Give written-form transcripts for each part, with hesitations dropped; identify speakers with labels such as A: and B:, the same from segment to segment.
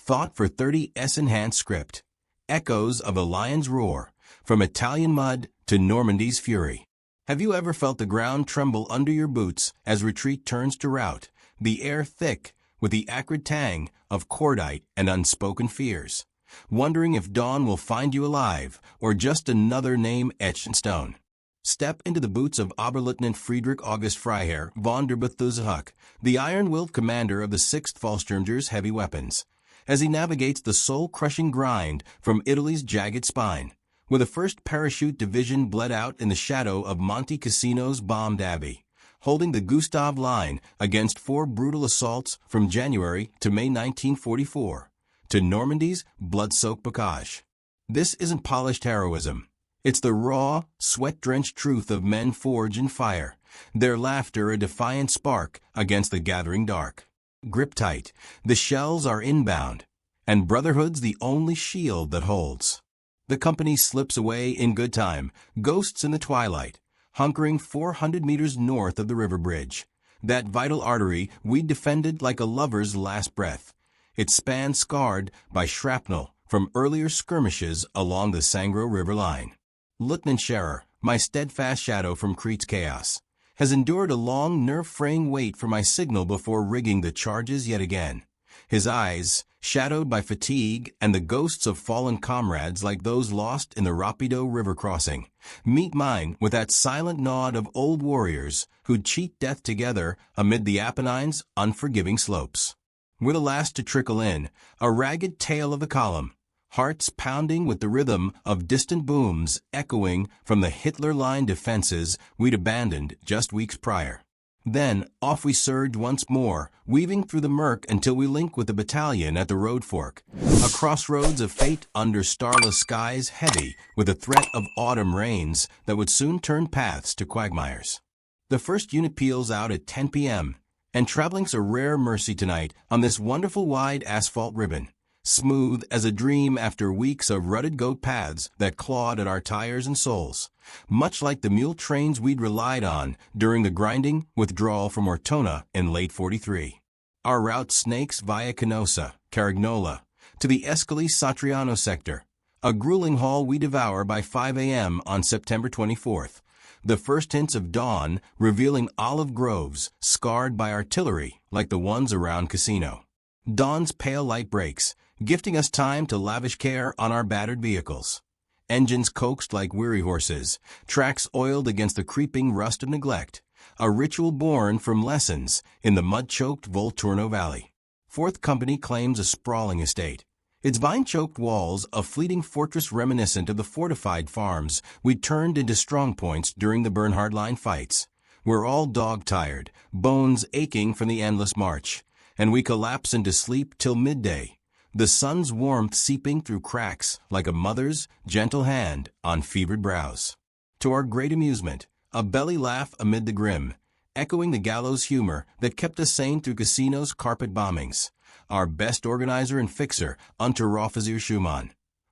A: thought for 30s enhanced script. Echoes of a lion's roar, from Italian mud to Normandy's fury. Have you ever felt the ground tremble under your boots as retreat turns to rout, the air thick with the acrid tang of cordite and unspoken fears, wondering if dawn will find you alive or just another name etched in stone? Step into the boots of Oberleutnant Friedrich August Freiherr von der Bethune, the iron-willed commander of the 6th Fallschirmjäger's heavy weapons, as he navigates the soul-crushing grind from Italy's jagged spine, where the 1st Parachute Division bled out in the shadow of Monte Cassino's bombed abbey, holding the Gustav Line against 4 brutal assaults from January to May 1944, to Normandy's blood-soaked bocage. This isn't polished heroism. It's the raw, sweat-drenched truth of men forged in fire, their laughter a defiant spark against the gathering dark. Grip tight, the shells are inbound, and brotherhood's the only shield that holds. The company slips away in good time, ghosts in the twilight, hunkering 400 meters north of the river bridge, that vital artery we defended like a lover's last breath, its span scarred by shrapnel from earlier skirmishes along the Sangro River line. Lieutenant Scherer, my steadfast shadow from Crete's chaos, has endured a long nerve-fraying wait for my signal before rigging the charges yet again. His eyes, shadowed by fatigue and the ghosts of fallen comrades like those lost in the Rapido River crossing, meet mine with that silent nod of old warriors who'd cheat death together amid the Apennines' unforgiving slopes. We're the last to trickle in, a ragged tail of the column, hearts pounding with the rhythm of distant booms echoing from the Hitler Line defenses we'd abandoned just weeks prior. Then off we surge once more, weaving through the murk until we link with the battalion at the road fork, a crossroads of fate under starless skies heavy with the threat of autumn rains that would soon turn paths to quagmires. The first unit peels out at 10 p.m., and traveling's a rare mercy tonight on this wonderful wide asphalt ribbon, smooth as a dream after weeks of rutted goat paths that clawed at our tires and soles, much like the mule trains we'd relied on during the grinding withdrawal from Ortona in late 43. Our route snakes via Canossa, Carignola, to the Escali-Satriano sector, a grueling haul we devour by 5 a.m. on September 24th, the first hints of dawn revealing olive groves scarred by artillery like the ones around Cassino. Dawn's pale light breaks, gifting us time to lavish care on our battered vehicles. Engines coaxed like weary horses, tracks oiled against the creeping rust of neglect, a ritual born from lessons in the mud-choked Volturno Valley. 4th Company claims a sprawling estate, its vine-choked walls a fleeting fortress reminiscent of the fortified farms we turned into strongpoints during the Bernhard Line fights. We're all dog-tired, bones aching from the endless march, and we collapse into sleep till midday, the sun's warmth seeping through cracks like a mother's gentle hand on fevered brows. To our great amusement, a belly laugh amid the grim, echoing the gallows humor that kept us sane through Cassino's carpet bombings. Our best organizer and fixer, Unteroffizier Schumann,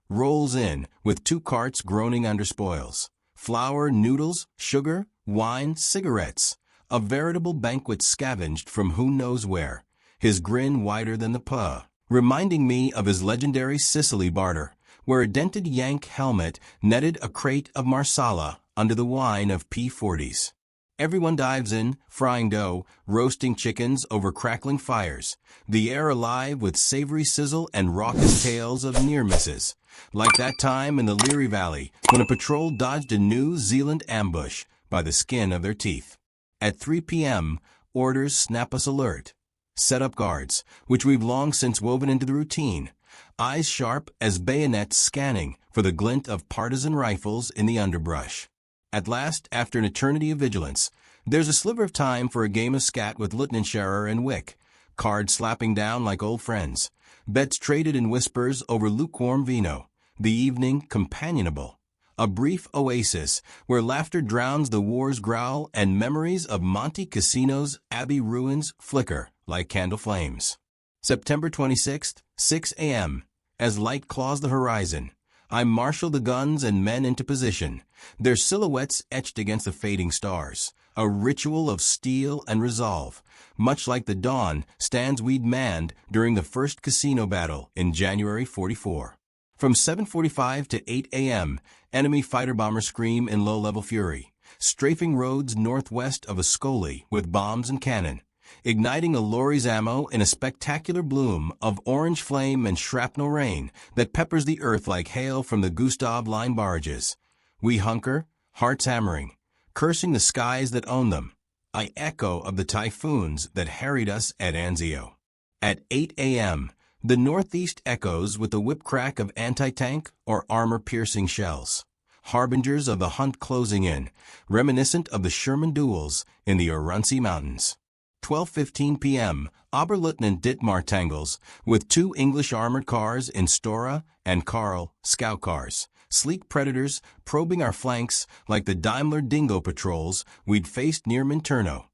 A: rolls in with 2 carts groaning under spoils. Flour, noodles, sugar, wine, cigarettes, a veritable banquet scavenged from who knows where, his grin wider than the puh, reminding me of his legendary Sicily barter, where a dented Yank helmet netted a crate of Marsala under the wine of P40s. Everyone dives in, frying dough, roasting chickens over crackling fires, the air alive with savory sizzle and raucous tales of near misses, like that time in the Leary Valley when a patrol dodged a New Zealand ambush by the skin of their teeth. At 3 p.m., orders snap us alert. Set up guards, which we've long since woven into the routine, eyes sharp as bayonets scanning for the glint of partisan rifles in the underbrush. At last, after an eternity of vigilance, there's a sliver of time for a game of scat with Lieutenant Scherer and Wick, cards slapping down like old friends, bets traded in whispers over lukewarm vino, the evening companionable, a brief oasis where laughter drowns the war's growl and memories of Monte Cassino's abbey ruins flicker like candle flames. September 26th, 6 a.m. As light claws the horizon, I marshal the guns and men into position, their silhouettes etched against the fading stars, a ritual of steel and resolve, much like the dawn stands we'd manned during the first casino battle in January 44. From 7:45 to 8 a.m., enemy fighter bombers scream in low-level fury, strafing roads northwest of Ascoli with bombs and cannon, igniting a lorry's ammo in a spectacular bloom of orange flame and shrapnel rain that peppers the earth like hail from the Gustav Line barrages. We hunker, hearts hammering, cursing the skies that own them. I echo of the typhoons that harried us at Anzio. At 8 a.m., the northeast echoes with the whip-crack of anti-tank or armor-piercing shells, harbingers of the hunt closing in, reminiscent of the Sherman duels in the Urunsi Mountains. 12:15 p.m., Oberleutnant Dittmar tangles with 2 English armored cars in Stora and Karl, scout cars, sleek predators probing our flanks like the Daimler Dingo patrols we'd faced near Minturno.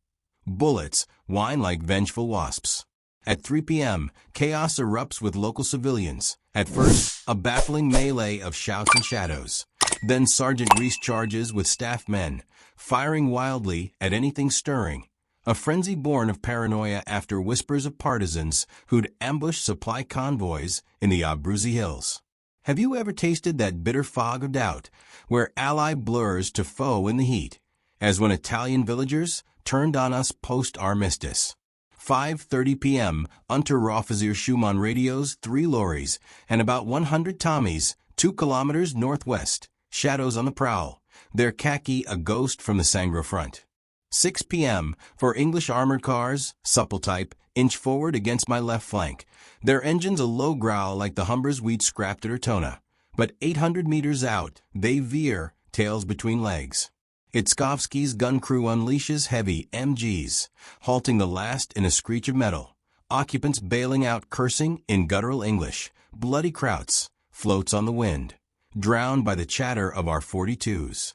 A: Bullets whine like vengeful wasps. At 3 p.m., chaos erupts with local civilians. At first, a baffling melee of shouts and shadows. Then Sergeant Reese charges with staff men, firing wildly at anything stirring. A frenzy born of paranoia after whispers of partisans who'd ambushed supply convoys in the Abruzzi Hills. Have you ever tasted that bitter fog of doubt, where ally blurs to foe in the heat, as when Italian villagers turned on us post-armistice? 5:30 p.m., Unteroffizier Schumann radios 3 lorries and about 100 Tommies 2 kilometers northwest, shadows on the prowl, their khaki a ghost from the Sangro front. 6 p.m., for English armored cars, supple type, inch forward against my left flank, their engines a low growl like the Humbers we'd scrapped at Ortona. But 800 meters out, they veer, tails between legs. Itzkovsky's gun crew unleashes heavy MGs, halting the last in a screech of metal. Occupants bailing out cursing in guttural English. Bloody Krauts, floats on the wind, drowned by the chatter of our 42s.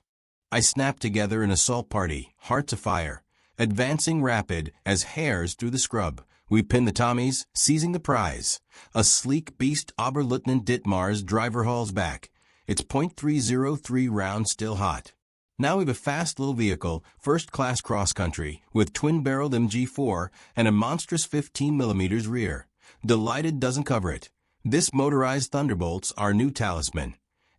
A: I snap together an assault party, hearts afire, advancing rapid as hares through the scrub. We pin the Tommies, seizing the prize. A sleek beast Oberleutnant Dittmar's driver hauls back, its .303 round still hot. Now we've a fast little vehicle, first-class cross-country, with twin-barreled MG4 and a monstrous 15mm rear. Delighted doesn't cover it. This motorized Thunderbolt's our new talisman.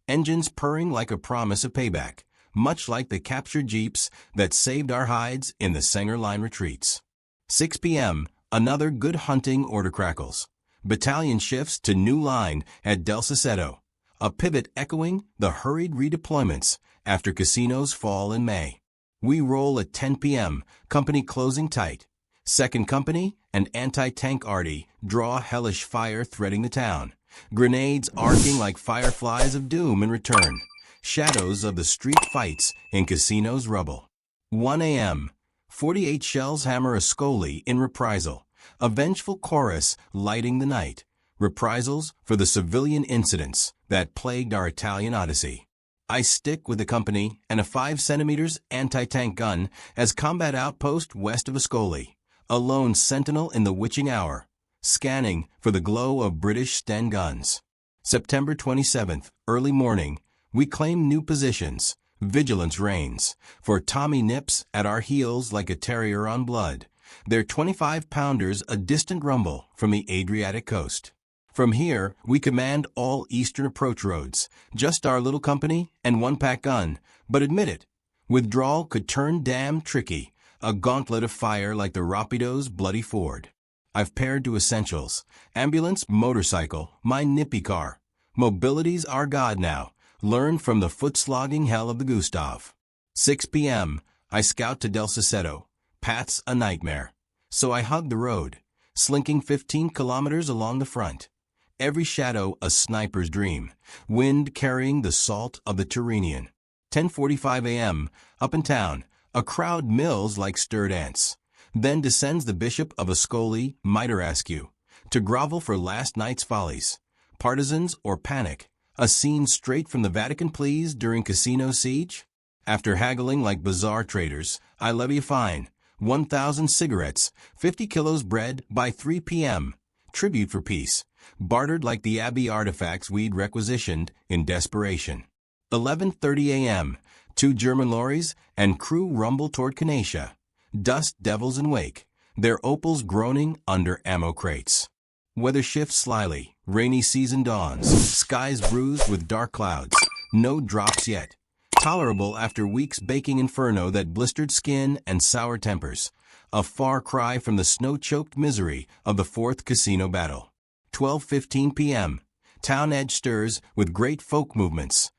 A: Engines purring like a promise of payback, much like the captured jeeps that saved our hides in the Sanger Line retreats. 6 p.m., another good hunting order crackles. Battalion shifts to new line at Del Sassetto, a pivot echoing the hurried redeployments after casinos fall in May. We roll at 10 p.m., company closing tight. Second company and anti-tank arty draw hellish fire threading the town. Grenades arcing like fireflies of doom in return. Shadows of the street fights in casinos' rubble. 1 a.m., 48 shells hammer Ascoli in reprisal. A vengeful chorus lighting the night. Reprisals for the civilian incidents that plagued our Italian Odyssey. I stick with the company and a 5 centimeters anti-tank gun as combat outpost west of Ascoli, a lone sentinel in the witching hour, scanning for the glow of British Sten guns. September 27th, early morning, we claim new positions. Vigilance reigns, for Tommy nips at our heels like a terrier on blood, their 25-pounders a distant rumble from the Adriatic coast. From here, we command all eastern approach roads, just our little company and 1-pack gun. But admit it, withdrawal could turn damn tricky, a gauntlet of fire like the Rapido's bloody ford. I've paired to essentials, ambulance, motorcycle, my nippy car. Mobility's our god now, learn from the foot-slogging hell of the Gustav. 6 p.m., I scout to Del Sassetto, paths a nightmare. So I hug the road, slinking 15 kilometers along the front. Every shadow a sniper's dream, wind carrying the salt of the Tyrrhenian. 10:45 a.m., up in town, a crowd mills like stirred ants. Then descends the Bishop of Ascoli, Mitrascu, to grovel for last night's follies. Partisans or panic, a scene straight from the Vatican pleas during casino siege? After haggling like bazaar traders, I levy a fine, 1,000 cigarettes, 50 kilos bread by 3 p.m., tribute for peace, bartered like the Abbey artifacts we'd requisitioned in desperation. 11:30 a.m., 2 German lorries, and crew rumble toward Canacia. Dust devils in wake, their opals groaning under ammo crates. Weather shifts slyly, rainy season dawns, skies bruised with dark clouds, no drops yet. Tolerable after weeks baking inferno that blistered skin and sour tempers. A far cry from the snow-choked misery of the 4th Casino battle. 12:15 p.m. Town edge stirs with great folk movements.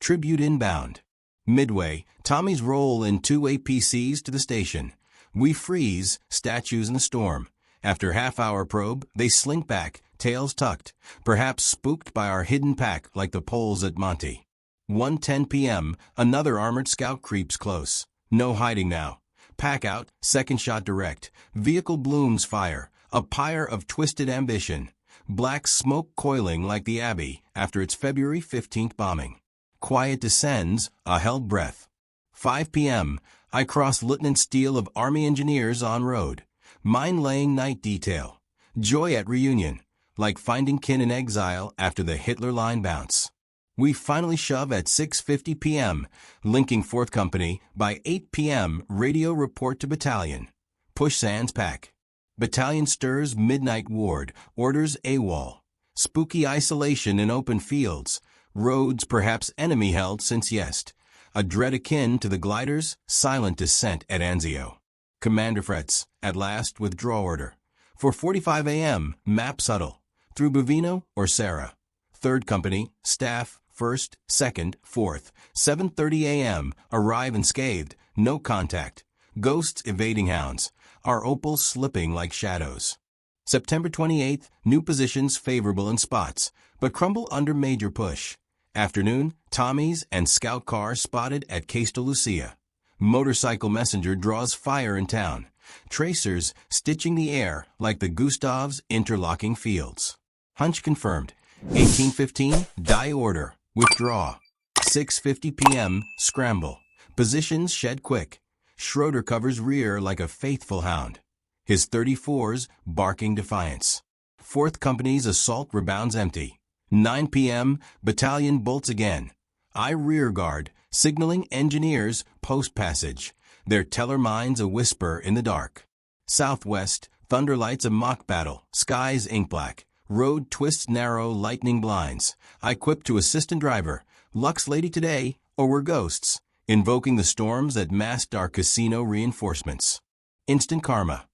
A: Tribute inbound. Midway, Tommies roll in 2 APCs to the station. We freeze, statues in a storm. After half-hour probe, they slink back, tails tucked, perhaps spooked by our hidden pack like the Poles at Monte. 1:10 p.m., another armored scout creeps close. No hiding now. Pack out, second shot direct. Vehicle blooms fire, a pyre of twisted ambition. Black smoke coiling like the Abbey after its February 15th bombing. Quiet descends, a held breath. 5 p.m., I cross Lieutenant Steele of Army Engineers on road. Mine-laying night detail. Joy at reunion, like finding kin in exile after the Hitler line bounce. We finally shove at 6:50 p.m., linking 4th Company. By 8 p.m., radio report to battalion. Push sans pack. Battalion stirs midnight ward, orders AWOL. Spooky isolation in open fields. Roads perhaps enemy held since yest. A dread akin to the gliders, silent descent at Anzio. Commander frets, at last withdraw order. 4:45 a.m., map subtle. Through Bovino or Serra. 3rd Company, staff, 1st, 2nd, 4th, 7:30 a.m., arrive unscathed, no contact. Ghosts evading hounds, our opals slipping like shadows. September 28th, new positions favorable in spots, but crumble under major push. Afternoon, Tommies and scout car spotted at Castel Lucia. Motorcycle messenger draws fire in town. Tracers stitching the air like the Gustav's interlocking fields. Hunch confirmed. 18:15, die order. Withdraw. 6:50 p.m., scramble. Positions shed quick. Schroeder covers rear like a faithful hound. His 34s barking defiance. 4th Company's assault rebounds empty. 9 p.m., battalion bolts again. I rear guard, signaling engineers post passage. Their teller minds a whisper in the dark. Southwest, thunder lights a mock battle, skies ink black. Road twists narrow, lightning blinds. I quip to assistant driver. Lux lady today, or we're ghosts. Invoking the storms that masked our casino reinforcements. Instant karma.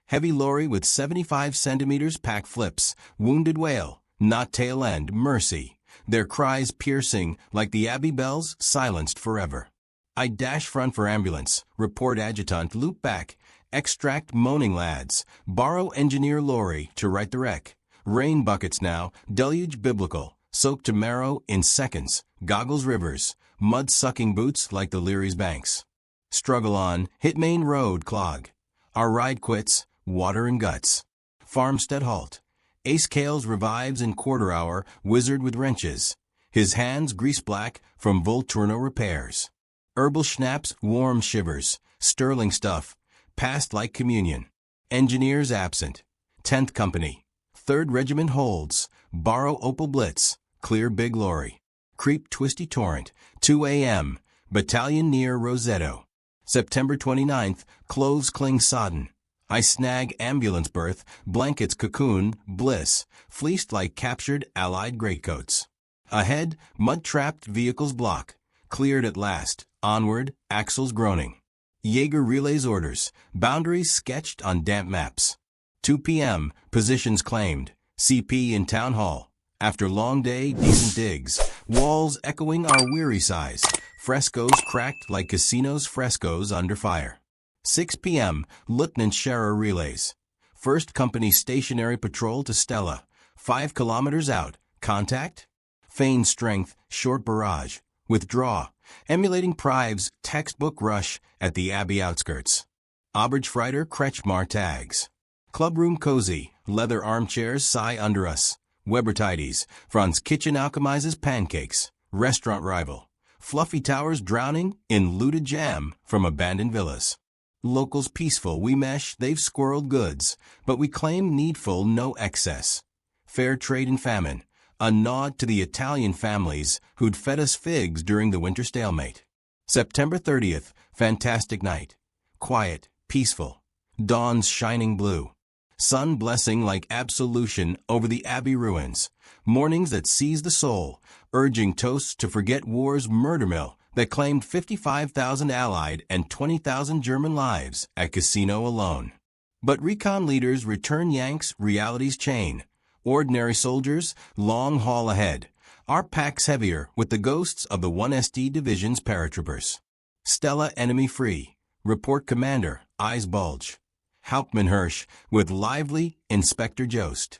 A: Heavy lorry with 75 centimeters pack flips. Wounded whale, not tail end, mercy. Their cries piercing like the Abbey bells silenced forever. I dash front for ambulance. Report adjutant, loop back. Extract moaning lads. Borrow engineer lorry to right the wreck. Rain buckets now, deluge biblical, soaked to marrow in seconds, goggles rivers, mud-sucking boots like the Leary's banks. Struggle on, hit main road clog. Our ride quits, water and guts. Farmstead halt. Ace Kales revives in quarter hour, wizard with wrenches. His hands grease black from Volturno repairs. Herbal schnapps, warm shivers, sterling stuff, passed like communion. Engineers absent. 10th Company. 3rd Regiment holds, borrow Opal Blitz, clear big lorry. Creep twisty torrent, 2 a.m., battalion near Rosetto. September 29th, clothes cling sodden. I snag ambulance berth, blankets cocoon, bliss, fleeced like captured Allied greatcoats. Ahead, mud-trapped vehicles block, cleared at last, onward, axles groaning. Jaeger relays orders, boundaries sketched on damp maps. 2 p.m., positions claimed, CP in town hall. After long day, decent digs, walls echoing our weary sighs, frescoes cracked like casinos' frescoes under fire. 6 p.m., Lieutenant Scherer relays. 1st Company stationary patrol to Stella, 5 kilometers out, contact? Feigned strength, short barrage, withdraw, emulating Prive's textbook rush at the Abbey outskirts. Obergefreiter Kretschmar tags. Clubroom cozy, leather armchairs sigh under us. Weber tidies, Franz Kitchen alchemizes pancakes. Restaurant rival. Fluffy towers drowning in looted jam from abandoned villas. Locals peaceful, we mesh, they've squirreled goods, but we claim needful, no excess. Fair trade and famine, a nod to the Italian families who'd fed us figs during the winter stalemate. September 30th, fantastic night. Quiet, peaceful. Dawn's shining blue. Sun blessing like absolution over the abbey ruins. Mornings that seize the soul, urging toasts to forget war's murder mill that claimed 55,000 Allied and 20,000 German lives at Casino alone. But recon leaders return Yanks' reality's chain. Ordinary soldiers, long haul ahead. Our packs heavier with the ghosts of the 1SD Division's paratroopers. Stella enemy free. Report commander, eyes bulge. Hauptmann Hirsch with lively Inspector Jost.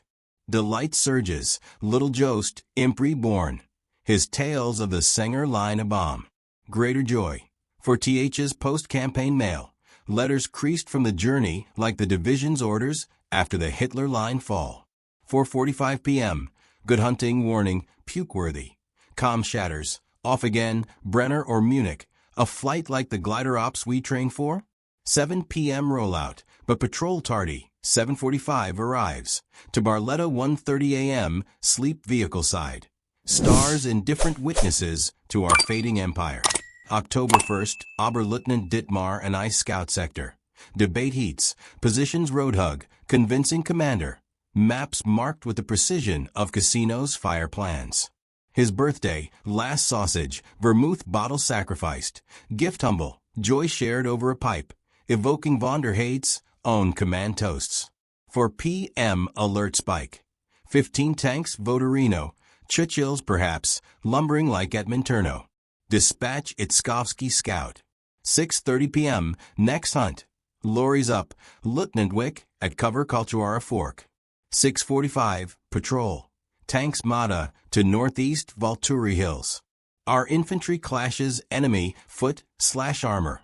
A: Delight surges, little Jost, imp reborn. His tales of the Sänger line a bomb. Greater joy. For TH's post-campaign mail. Letters creased from the journey like the division's orders after the Hitler line fall. 4:45 p.m. Good hunting warning, puke-worthy. Comm shatters. Off again, Brenner or Munich. A flight like the glider ops we train for? 7 p.m. rollout, but patrol tardy. 7:45 arrives. To Barletta 1:30 a.m. sleep vehicle side. Stars indifferent witnesses to our fading empire. October 1st, Oberleutnant Dittmar and I scout sector. Debate heats, positions road hug, convincing commander. Maps marked with the precision of Casino's fire plans. His birthday, last sausage, vermouth bottle sacrificed. Gift humble, joy shared over a pipe. Evoking von der Heydt's own command toasts. For PM alert spike. 15 tanks Votorino. Churchills perhaps, lumbering like at Minturno. Dispatch Itzkovsky scout. 6:30 p.m. Next hunt. Lorries up. Lieutenant Wick at cover Kalchuara Fork. 6:45 patrol. Tanks Mata to northeast Valturi Hills. Our infantry clashes enemy foot/armor.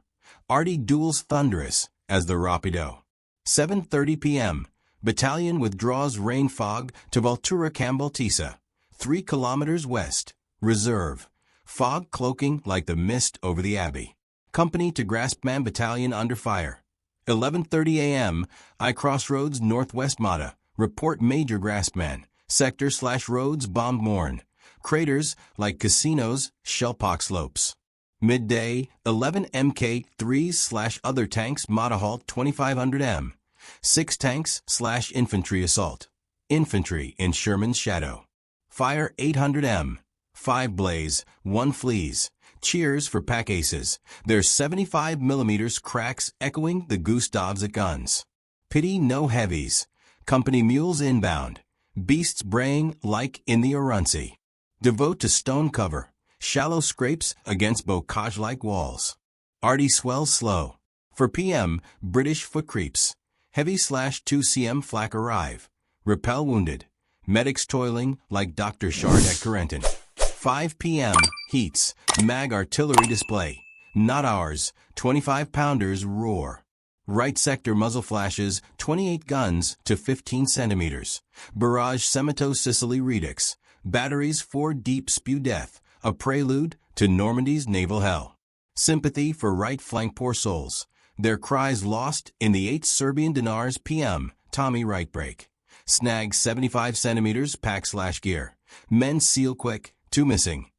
A: Artie duels thunderous as the Rapido. 7:30 p.m. Battalion withdraws rain fog to Valtura Cambaltisa. 3 kilometers west. Reserve. Fog cloaking like the mist over the abbey. Company to Graspman Battalion under fire. 11:30 a.m. I crossroads northwest Mata. Report Major Graspman. Sector/roads bombed morn. Craters like Casinos, shellpox slopes. Midday, 11 Mk3/other tanks Mata halt 2500 M. 6 tanks/infantry assault. Infantry in Sherman's shadow. Fire 800 M. 5 blaze, 1 flees. Cheers for pack aces. There's 75 millimeters cracks echoing the Gustavs at guns. Pity no heavies. Company mules inbound. Beasts braying like in the Urunsi. Devote to stone cover. Shallow scrapes against bocage-like walls. Artie swells slow. For PM, British foot creeps. Heavy/2 cm flak arrive. Repel wounded. Medics toiling like Dr. Shard at Corentin. 5 p.m. heats. Mag artillery display. Not ours. 25-pounders roar. Right sector muzzle flashes 28 guns to 15 centimeters. Barrage Semito Sicily Redux. Batteries 4 deep spew death. A prelude to Normandy's naval hell. Sympathy for right flank poor souls. Their cries lost in the 8 Serbian dinars PM. Tommy right break. Snag 75 centimeters pack/gear. Men seal quick. 2 missing.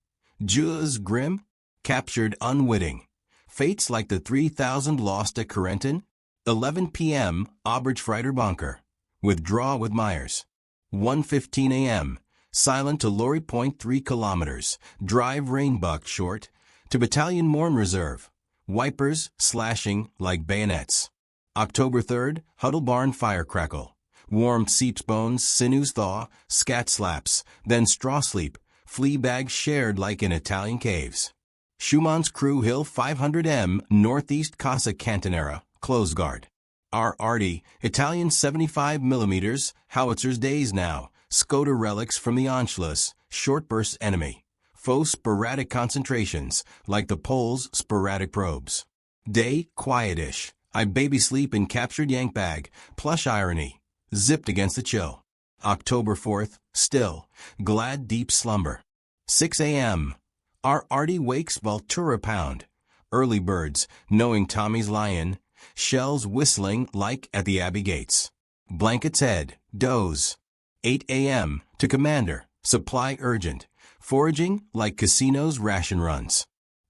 A: Jules grim. Captured unwitting. Fates like the 3,000 lost at Corentin. 11 p.m. Obergefreiter bunker. Withdraw with Myers. 1:15 a.m. Silent to Lorry Point 3 kilometers. Drive rainbuck short. To Battalion Morn Reserve. Wipers slashing like bayonets. October 3rd, Huddle Barn fire crackle. Warm seeps bones, sinews thaw, scat slaps, then straw sleep, flea bags shared like in Italian caves. Schumann's Crew Hill 500 m, northeast Casa Cantonera, close guard. Our Artie, Italian 75 millimeters, howitzers days now, Skoda relics from the Anschluss, short bursts enemy. Faux sporadic concentrations, like the Poles' sporadic probes. Day, quietish. I baby sleep in captured yank bag, plush irony, zipped against the chill. October 4th, still, glad deep slumber. 6 a.m. Our Artie wakes Valtura pound. Early birds, knowing Tommy's lion. Shells whistling like at the Abbey gates. Blankets head, doze. 8 a.m. to commander, supply urgent. Foraging like Casino's ration runs.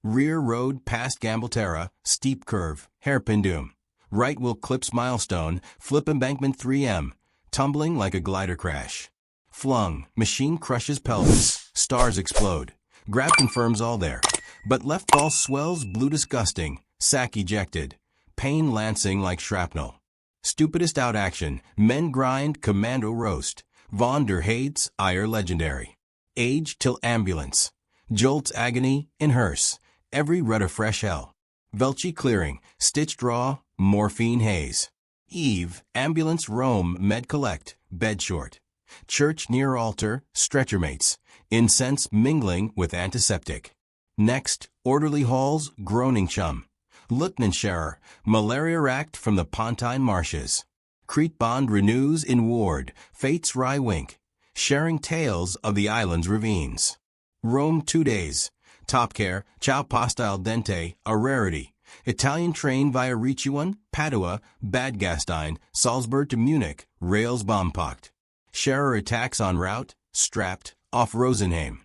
A: Rear road past Gambleterra, steep curve, hairpin doom. Right will clips milestone, flip embankment 3M, tumbling like a glider crash. Flung, machine crushes pelvis, stars explode. Grab confirms all there. But left ball swells blue disgusting, sack ejected. Pain lancing like shrapnel. Stupidest out action, men grind, commando roast. Von der Heyd's ire legendary. Age till ambulance. Jolts agony, in hearse. Every rudder fresh hell. Velchy clearing, stitched raw, morphine haze. Eve, ambulance Rome, med collect, bed short. Church near altar, stretcher mates. Incense mingling with antiseptic. Next, orderly halls, groaning chum. Lieutenant-Scherer, malaria racked from the Pontine marshes. Crete bond renews in ward, fate's wry wink. Sharing tales of the island's ravines. Rome 2 days. Top care, ciao pasta al dente, a rarity. Italian train via Riccione, Padua, Bad Gastein, Salzburg to Munich, rails bomb-pocked. Scherer attacks en route, strapped, off Rosenheim.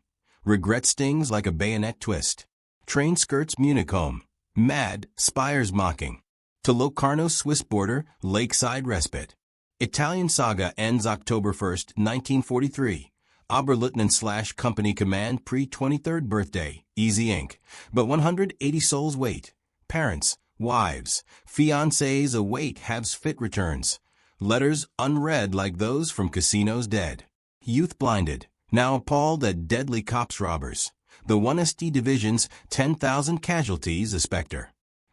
A: Regret stings like a bayonet twist. Train skirts Munich home. Mad, spires mocking. To Locarno Swiss border, lakeside respite. Italian saga ends October 1st, 1943. Oberleutnant / company command pre-23rd birthday, easy ink. But 180 souls wait. Parents, wives, fiancés await Habs fit returns. Letters unread like those from casinos dead. Youth blinded, now appalled at deadly cops robbers. The 1SD Division's 10,000 casualties a specter.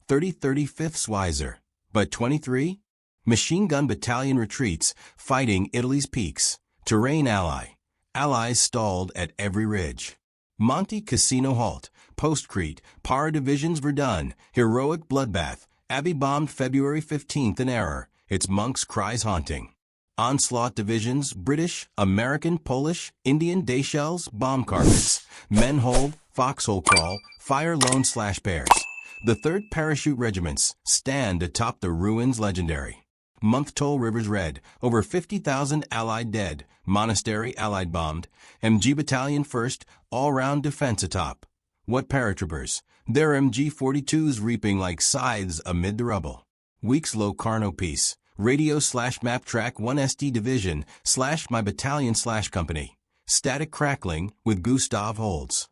A: 35th Schweizer. But 23? Machine gun battalion retreats, fighting Italy's peaks. Terrain ally. Allies stalled at every ridge. Monte Cassino halt. Post-Crete. Para divisions Verdun. Heroic bloodbath. Abbey bombed February 15th in error. Its monks' cries haunting. Onslaught divisions, British, American, Polish, Indian day shells, bomb carpets. Men hold, foxhole crawl, fire lone /pairs. The 3rd Parachute Regiments stand atop the ruins legendary. Month toll rivers red, over 50,000 Allied dead, monastery Allied bombed, MG Battalion 1st, all-round defense atop. What paratroopers, their MG-42s reaping like scythes amid the rubble. Weeks Locarno peace. Radio / map track 1SD Division / my battalion / company. Static crackling with Gustav Holds.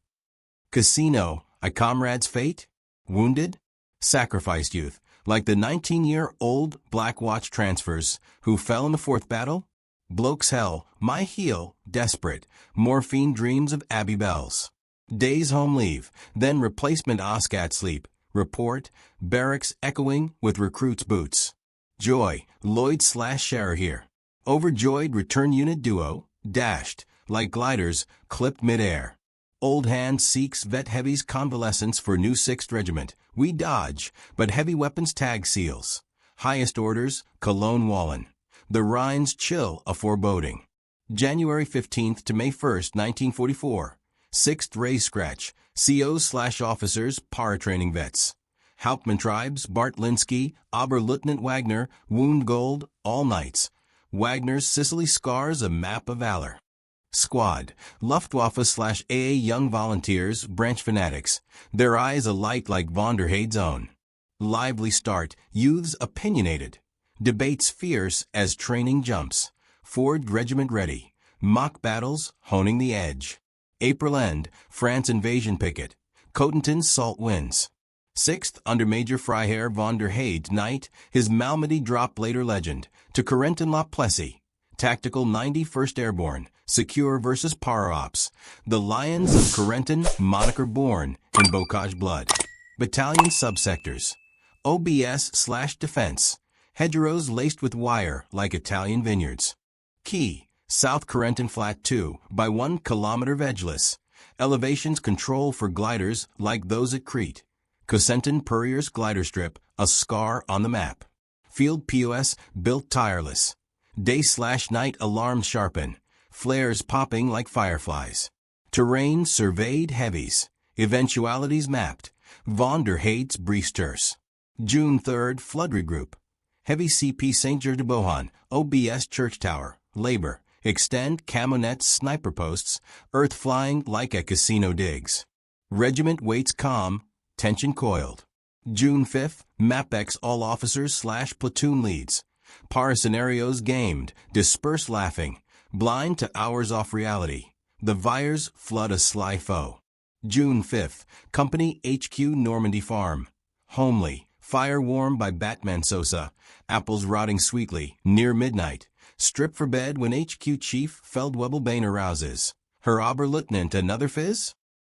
A: Casino, a comrade's fate? Wounded? Sacrificed youth, like the 19-year-old Black Watch transfers who fell in the 4th battle? Bloke's hell, my heel, desperate, morphine dreams of Abbey Bells. Days home leave, then replacement OSCAT sleep, report, barracks echoing with recruits' boots. Joy, Lloyd / Scherer here. Overjoyed return unit duo, dashed, like gliders, clipped midair. Old hand seeks vet heavy's convalescence for new 6th Regiment. We dodge, but heavy weapons tag seals. Highest orders, Cologne Wallen. The Rhines chill a foreboding. January 15th to May 1st, 1944. 6th Ray Scratch, COs / officers, paratraining vets. Hauptmann tribes, Bart Linsky, Oberleutnant Wagner, Wound Gold, all nights. Wagner's Sicily scars a map of valor. Squad, Luftwaffe / AA young volunteers, branch fanatics, their eyes alight like von der Heyd's own. Lively start, youths opinionated. Debates fierce as training jumps. Ford regiment ready. Mock battles, honing the edge. April end, France invasion picket. Cotentin's salt winds. 6th under Major Freiherr von der Heyd night, his Malmedy drop later legend, to Corentin La Plessis. Tactical 91st Airborne, secure versus para ops. The Lions of Corentin, moniker born in Bocage blood. Battalion subsectors. OBS / defense. Hedgerows laced with wire like Italian vineyards. Key, South Corentin Flat 2, by 1 kilometer edgeless. Elevations control for gliders like those at Crete. Cosentin Purrier's glider strip, a scar on the map. Field POS, built tireless. Day / night alarms sharpen. Flares popping like fireflies. Terrain surveyed heavies. Eventualities mapped. Von der Heyd's brief terse. June 3rd, flood regroup. Heavy CP St. George de Bohan, OBS Church Tower, labor. Extend camonets sniper posts, earth flying like at casino digs. Regiment waits calm, tension coiled. June 5th, MAPEX all officers / platoon leads. Para scenarios gamed, disperse laughing, blind to hours off reality. The Vyres flood a sly foe. June 5th, Company HQ Normandy Farm. Homely, fire warm by Batman Sosa, apples rotting sweetly, near midnight. Strip for bed when HQ Chief Feldwebelbane arouses. Herr Oberleutnant another fizz?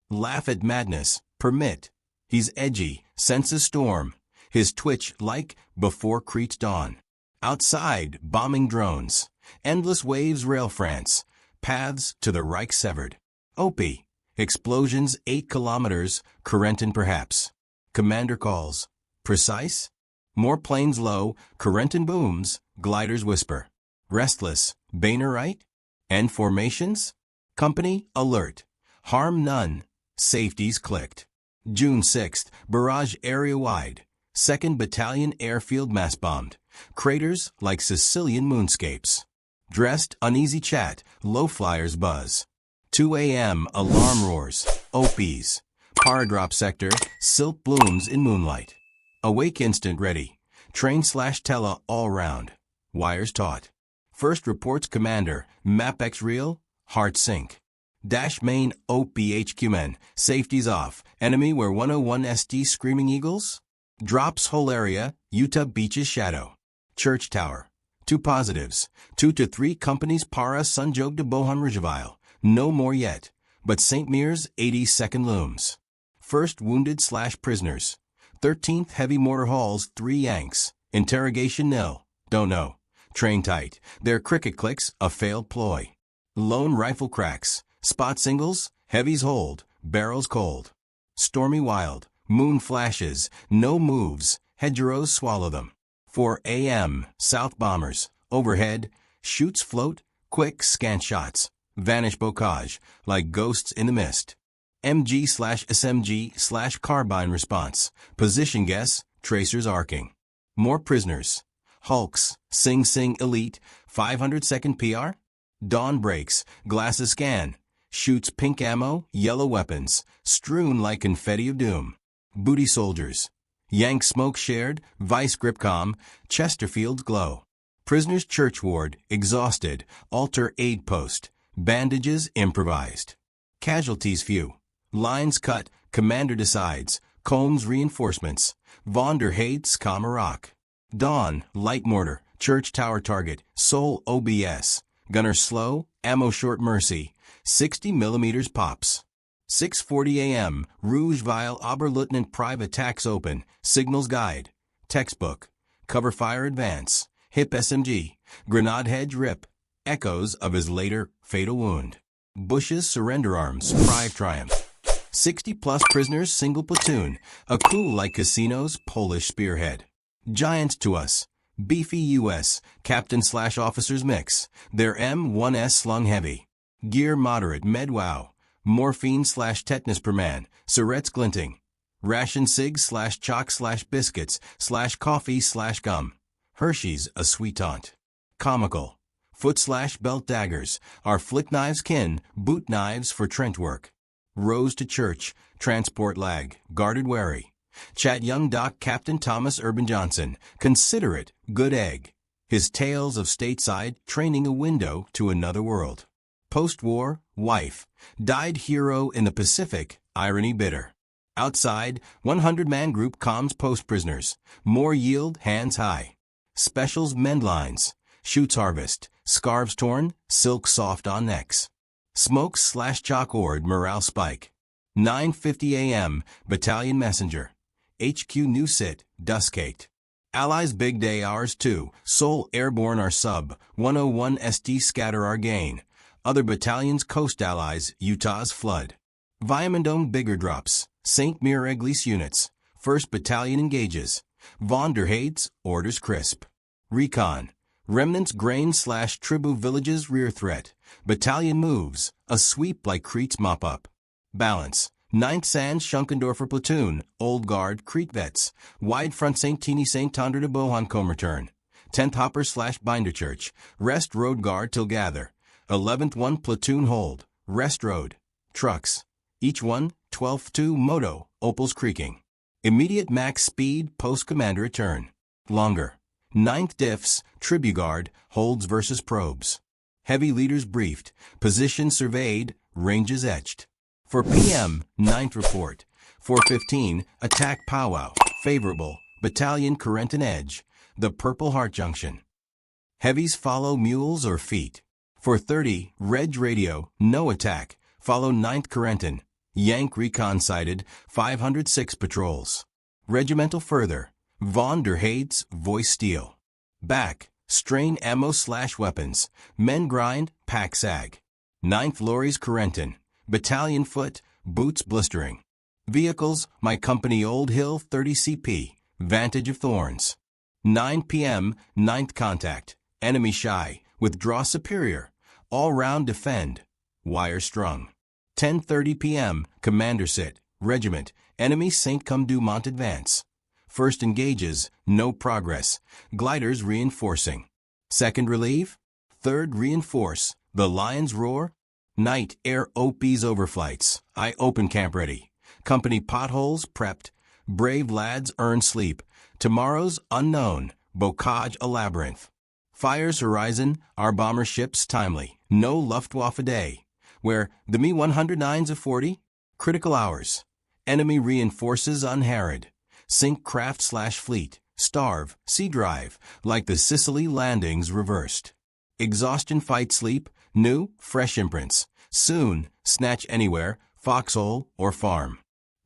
A: Laugh at madness, permit. He's edgy, senses storm. His twitch like before Crete's dawn. Outside, bombing drones. Endless waves rail France. Paths to the Reich severed. Opie. Explosions 8 kilometers, Corentin perhaps. Commander calls. Precise? More planes low, Corentin booms, gliders whisper. Restless, Boehner right? And formations? Company, alert. Harm none. Safeties clicked. June 6th, barrage area wide. 2nd Battalion airfield mass bombed. Craters like Sicilian moonscapes. Dressed, uneasy chat, low flyers buzz. 2 a.m. alarm roars. OPs. Paradrop sector, silk blooms in moonlight. Awake instant ready. Train / tele all round. Wires taut. First reports commander, MAPEX real, heart sink. Dash main OPHQ men, safeties off. Enemy where 101 ST screaming eagles? Drops whole area, Utah beaches shadow. Church tower. 2 positives. 2 to 3 companies para Sunjog de Bohan Rijavile. No more yet. But St. Mir's 82nd looms. First wounded / prisoners. 13th heavy mortar hauls 3 Yanks. Interrogation nil. Don't know. Train tight. Their cricket clicks, a failed ploy. Lone rifle cracks. Spot singles, heavies hold, barrels cold. Stormy wild. Moon flashes, no moves, hedgerows swallow them. 4 a.m. South bombers. Overhead. Shoots float, quick scant shots. Vanish bocage, like ghosts in the mist. MG / SMG / carbine response. Position guess, tracers arcing. More prisoners. Hulks, Sing Sing elite, 500-second PR? Dawn breaks, glasses scan. Shoots pink ammo, yellow weapons, strewn like confetti of doom. Booty soldiers. Yank smoke shared, vice gripcom, Chesterfield's glow. Prisoners church ward, exhausted, altar aid post. Bandages improvised. Casualties few. Lines cut, commander decides. Combs reinforcements. Von der Heyd's Kamarok. Dawn, light mortar, church tower target, Sol OBS. Gunner slow, ammo short mercy. 60 millimeters pops. 6:40 a.m. Rouge Vile Oberleutnant Prive attacks open. Signals guide. Textbook. Cover fire advance. Hip SMG. Grenade hedge rip. Echoes of his later fatal wound. Bush's surrender arms. Prive triumph. 60-plus prisoners single platoon. A coup like casinos. Polish spearhead. Giants to us. Beefy U.S. Captain / officers mix. Their M1S slung heavy. Gear moderate med wow. Morphine / tetanus per man. Surrettes glinting. Ration sig / chalk / biscuits / coffee / gum. Hershey's a sweet taunt. Comical. Foot / belt daggers. Our flick knives kin. Boot knives for trench work. Rose to church. Transport lag. Guarded wary. Chat young Doc Captain Thomas Urban Johnson. Considerate. Good egg. His tales of stateside training a window to another world. Post-war, wife. Died hero in the Pacific, irony bitter. Outside, 100-man group comms post-prisoners. More yield, hands high. Specials mend lines. Shoots harvest. Scarves torn, silk soft on necks. Smokes / chalk ord morale spike. 9:50 a.m. Battalion messenger. HQ new sit, dust caked. Allies big day ours too. Seoul airborne our sub. 101 ST scatter our gain. Other battalions coast allies, Utah's flood. Viamondome bigger drops. St. Mir Eglise units. 1st Battalion engages. Von der Heyd's orders crisp. Recon. Remnants grain / tribu villages rear threat. Battalion moves. A sweep like Crete's mop-up. Balance. 9th Sands Schunkendorfer platoon. Old guard Crete vets. Wide front St. Teeny St. Tonder de Bohan comb return. 10th Hopper / Binder Church. Rest road guard till gather. 11th 1 platoon hold. Rest road. Trucks. Each one, 12th 2 moto. Opals creaking. Immediate max speed post-commander return. Longer. 9th diffs, Tribuguard, holds versus probes. Heavy leaders briefed, position surveyed, ranges etched. For PM, 9th report. 4:15, attack powwow, favorable, battalion Corentin edge, the Purple Heart Junction. Heavies follow mules or feet. 4:30, Reg radio, no attack, follow 9th Corentin. Yank recon sighted, 506 patrols. Regimental further, Von der Heyd's voice steel. Back, strain ammo/weapons, men grind, pack sag. 9th Lorries Corentin, battalion foot, boots blistering. Vehicles, my company Old Hill 30 CP, Vantage of Thorns. 9 p.m., 9th contact, enemy shy, withdraw superior, all-round defend, wire strung. 10:30 p.m., commander sit, regiment, enemy Saint-Come-du-Mont advance. First engages, no progress, gliders reinforcing. Second relieve, third reinforce, the Lion's Roar. Night air OPs overflights, I open camp ready. Company potholes prepped, brave lads earn sleep. Tomorrow's unknown, bocage a labyrinth. Fires horizon, our bomber ships timely, no Luftwaffe day. Where the Me-109's a 40, critical hours. Enemy reinforces unharried. Sink craft/fleet, starve, sea drive, like the Sicily landings reversed. Exhaustion fight sleep, new, fresh imprints. Soon, snatch anywhere, foxhole or farm.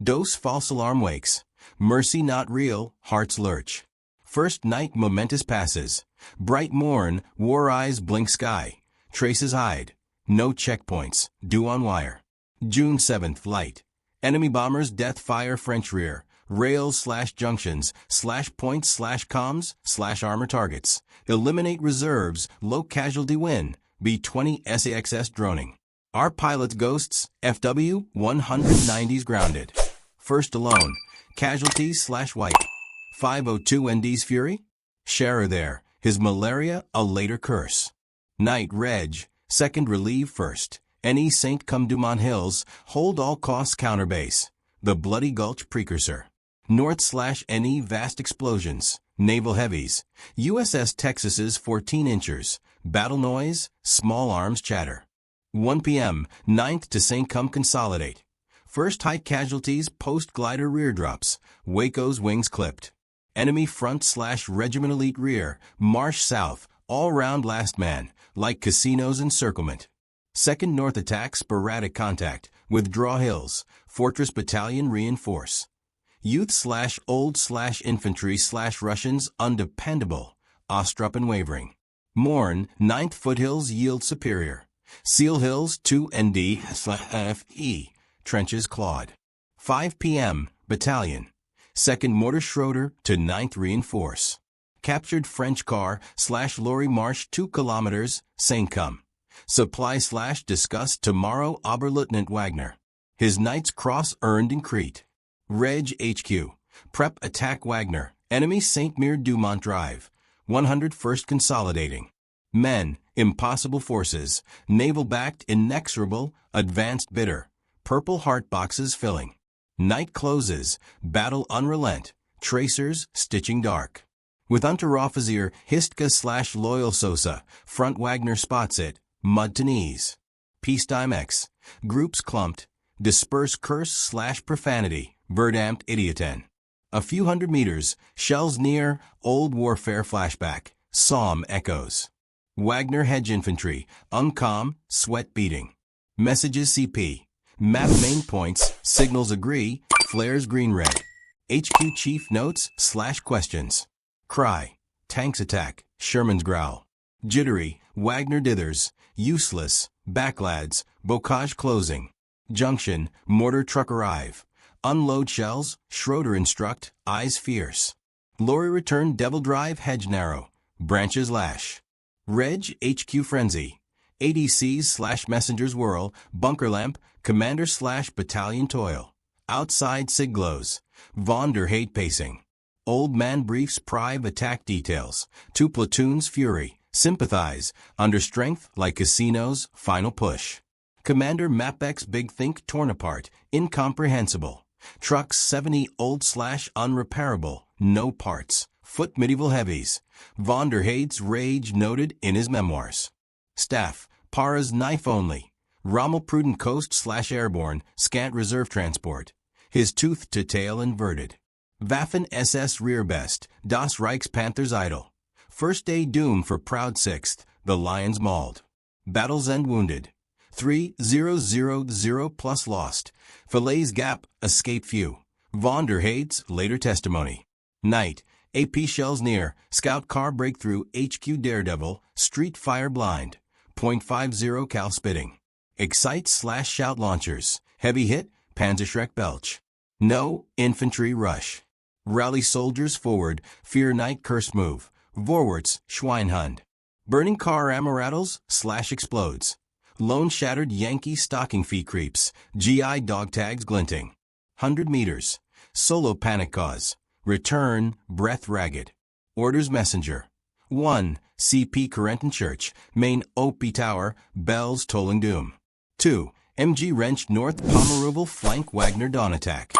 A: Dose false alarm wakes. Mercy not real, hearts lurch. First night momentous passes. Bright morn, war eyes blink sky. Traces hide. No checkpoints, due on wire. June 7th light. Enemy bombers death fire French rear. Rails/junctions/points/comms/armor targets. Eliminate reserves, low casualty win. B-20 SAXS droning. Our pilot's ghosts, FW 190s grounded. First alone, casualties/wipe. 502 ND's fury? Sharer there, his malaria a later curse. Night reg, second relieve first. NE Saint-Come-du-Mont Hills, hold all costs counterbase. The Bloody Gulch precursor. North/NE vast explosions. Naval heavies. USS Texas's 14 inchers. Battle noise, small arms chatter. 1 p.m., 9th to Saint-Come consolidate. First high casualties post-glider rear drops. Waco's wings clipped. Enemy front/regiment elite rear. Marsh south, all-round last man, like casinos encirclement. Second north attack sporadic contact. Withdraw hills. Fortress battalion reinforce. Youth/old/infantry/Russians undependable. Ostrup and wavering. Morn, 9th foothills yield superior. Seal Hills 2 ND/FE. Trenches clawed. 5 p.m. Battalion. 2nd Mortar Schroeder to 9th reinforce. Captured French car/lorry march 2 kilometers, Saint-Come. Supply/discuss tomorrow Oberleutnant Wagner. His Knight's Cross earned in Crete. Reg HQ. Prep attack Wagner. Enemy Saint-Mere-du-Mont Drive. 101st consolidating. Men, impossible forces. Naval-backed inexorable, advanced bitter. Purple heart boxes filling. Night closes. Battle unrelent. Tracers stitching dark. With Unteroffizier Histka/Loyal Sosa. Front Wagner spots it. Mud to knees. Peacetime X. Groups clumped. Disperse curse/profanity. Verdamt idioten. A few hundred meters. Shells near. Old warfare flashback. Psalm echoes. Wagner hedge infantry. Uncalm. Sweat beating. Messages CP. Map main points. Signals agree. Flares green-red. HQ chief notes/questions. Cry. Tanks attack. Sherman's growl. Jittery. Wagner dithers. Useless. Backlads. Bocage closing. Junction. Mortar truck arrive. Unload shells. Schroeder instruct. Eyes fierce. Lorry return Devil Drive hedge narrow. Branches lash. Reg HQ frenzy. ADCs/messengers whirl. Bunker lamp. Commander/battalion toil. Outside sig glows. Von der Heydt pacing. Old man briefs Prive attack details. 2 platoons fury. Sympathize. Under strength like casinos. Final push. Commander Mapex big think torn apart. Incomprehensible. Trucks 70 old/unrepairable, no parts. Foot medieval heavies. Von der Heyd's rage noted in his memoirs. Staff, Para's knife only. Rommel prudent coast/airborne, scant reserve transport. His tooth to tail inverted. Waffen SS rear best, Das Reich's Panther's idol. First day doom for proud 6th, the Lions mauled. Battles and wounded. 3,000 plus lost. Falaise Gap, escape few. Von der Heyd's later testimony. Night, AP shells near, scout car breakthrough, HQ Daredevil, street fire blind. .50 cal spitting. Excite/shout launchers, heavy hit, Panzerschreck belch. No, infantry rush. Rally soldiers forward, fear night curse move. Vorwärts, Schweinhund. Burning car ammo rattles/explodes. Lone shattered Yankee stocking feet creeps, GI dog tags glinting. 100 meters. Solo panic cause. Return, breath ragged. Orders messenger. 1. CP Corentin Church, main OP tower, bells tolling doom. 2. MG wrenched North Pomeroval flank Wagner dawn attack.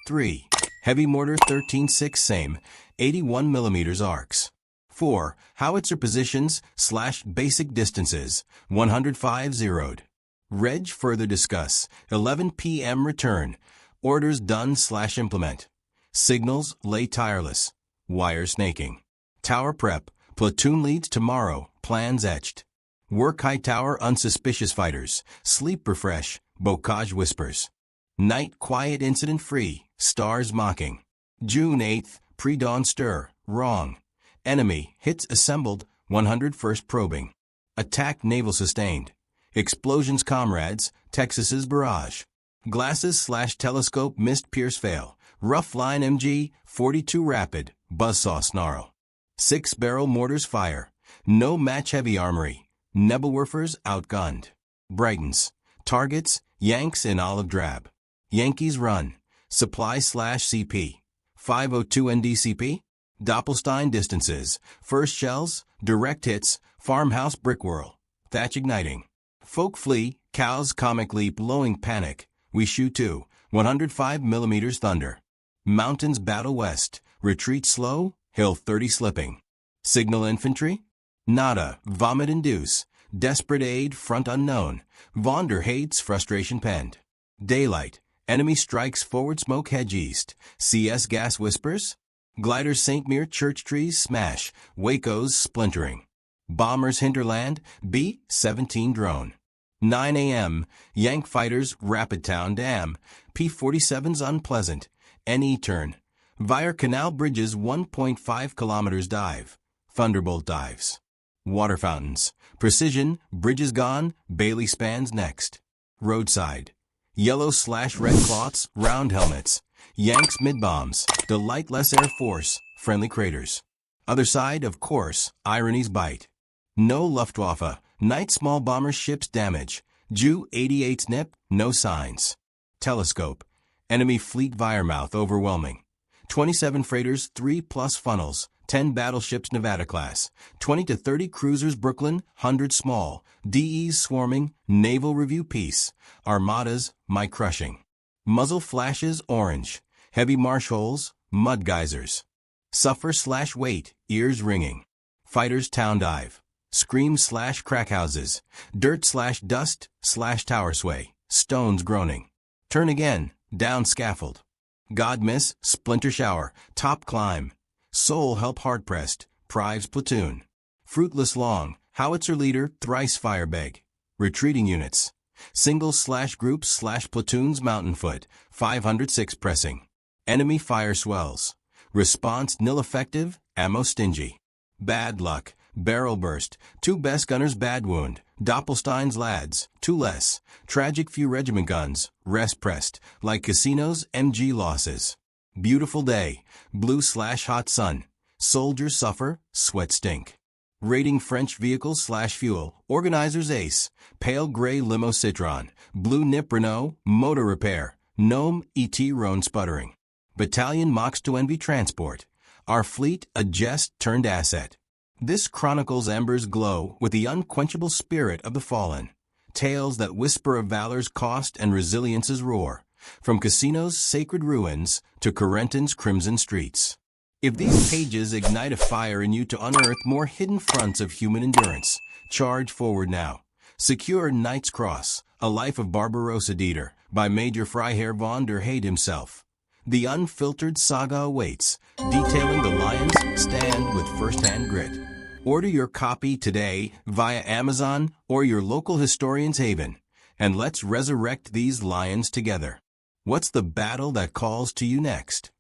A: 3. Heavy mortar 13-6 same, 81 mm arcs. 4. Howitzer positions/basic distances, 105 zeroed. Reg further discuss, 11 p.m. return, orders done/implement. Signals lay tireless, wire snaking. Tower prep, platoon leads tomorrow, plans etched. Work high tower unsuspicious fighters, sleep refresh, bocage whispers. Night quiet incident free, stars mocking. June 8th, pre-dawn stir, wrong. Enemy, hits assembled, 101st probing. Attack naval sustained. Explosions comrades, Texas's barrage. Glasses/telescope missed pierce fail. Rough line MG, 42 rapid, buzzsaw snarl. 6-barrel mortars fire. No match heavy armory. Nebelwerfers outgunned. Brightens. Targets, Yanks in olive drab. Yankees run. Supply/CP. 502 NDCP. Doppelstein distances. First shells, direct hits, farmhouse brick whirl. Thatch igniting. Folk flee, cows comically blowing panic. We shoot too. 105 mm thunder. Mountains battle west. Retreat slow, hill 30 slipping. Signal infantry? Nada, vomit induce. Desperate aid, front unknown. Von der Heyd's frustration penned. Daylight, enemy strikes forward smoke hedge east. CS gas whispers? Gliders St. Mere church trees smash. Waco's splintering. Bombers hinterland, B-17 drone. 9 a.m., Yank fighters Rapid Town Dam. P-47's unpleasant. NE turn. Vire Canal bridges 1.5 kilometers dive. Thunderbolt dives. Water fountains. Precision, bridges gone, Bailey spans next. Roadside. Yellow/red cloths, round helmets. Yanks mid-bombs, delightless Air Force, friendly craters. Other side, of course, ironies bite. No Luftwaffe, night small bomber ships damage. Ju 88's nip, no signs. Telescope. Enemy fleet Viremouth overwhelming. 27 freighters, 3+ funnels, 10 battleships Nevada class, 20 to 30 cruisers Brooklyn, 100 small, DEs swarming, naval review piece, armadas, my crushing. Muzzle flashes orange, heavy marsh holes, mud geysers. Suffer/wait, ears ringing. Fighters town dive. Scream/crack houses, dirt/dust/tower sway, stones groaning. Turn again, down scaffold. God miss, splinter shower, top climb. Soul help hard pressed, Prives platoon. Fruitless long, howitzer leader thrice fire beg. Retreating units. Singles/groups/platoons mountain foot, 506 pressing. Enemy fire swells. Response nil effective, ammo stingy. Bad luck, barrel burst, 2 best gunners bad wound, Doppelstein's lads, 2 less. Tragic few regiment guns, rest pressed, like casinos MG losses. Beautiful day, blue/hot sun. Soldiers suffer, sweat stink. Raiding French vehicles/fuel, organizers ace. Pale gray limo Citron, blue nip Renault, motor repair. Gnome ET Rhone sputtering. Battalion mocks to envy transport. Our fleet a jest turned asset. This chronicles embers glow with the unquenchable spirit of the fallen. Tales that whisper of valor's cost and resilience's roar. from Cassino's sacred ruins to Corentin's crimson streets. If these pages ignite a fire in you to unearth more hidden fronts of human endurance, charge forward now. Secure Knight's Cross, A Life of Barbarossa Dieter, by Major Freiherr von der Heydt himself. The unfiltered saga awaits, detailing the lion's stand with first-hand grit. Order your copy today via Amazon or your local historian's haven, and let's resurrect these lions together. What's the battle that calls to you next?